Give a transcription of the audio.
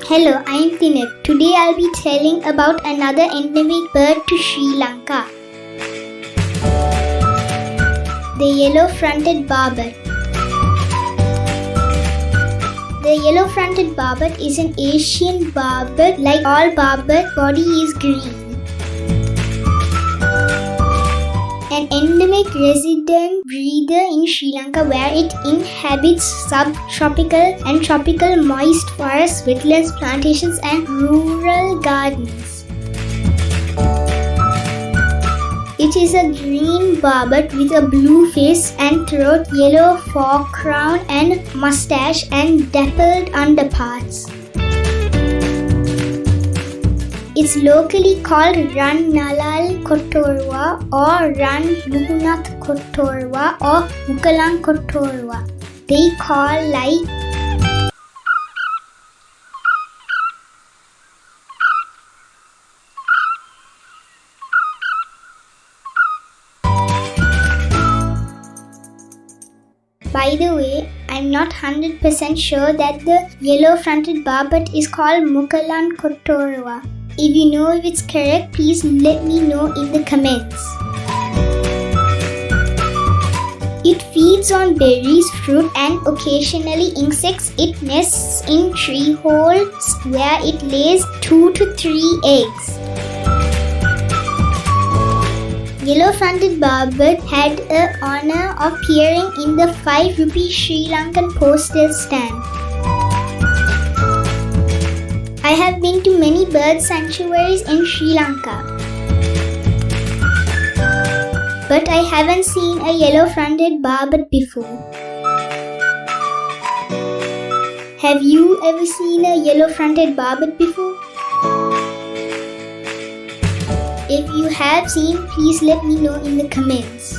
Hello, I am Thinev. Today I'll be telling about another endemic bird to Sri Lanka. The yellow-fronted barbet. The yellow-fronted barbet is an Asian barbet. Like all barbet, body is green. An endemic resident breeder in Sri Lanka, where it inhabits subtropical and tropical moist forests, wetlands, plantations and rural gardens. It is a green barbet with a blue face and throat, yellow foreground and mustache and dappled underparts. It's locally called Run Nalal Kottoruwa or Run Muhunath Kottoruwa or Mookalang Kottoruwa. They call like By the way, I'm not 100% sure that the yellow-fronted barbet is called Mookalan Kottoruwa. If you know if it's correct, please let me know in the comments. It feeds on berries, fruit and occasionally insects. It nests in tree holes where it lays 2 to 3 eggs. Yellow-fronted barbet had the honor of appearing in the 5 Rupee Sri Lankan postal stamp. I have been to many bird sanctuaries in Sri Lanka, but I haven't seen a yellow-fronted barbet before. Have you ever seen a yellow-fronted barbet before? If you have seen, please let me know in the comments.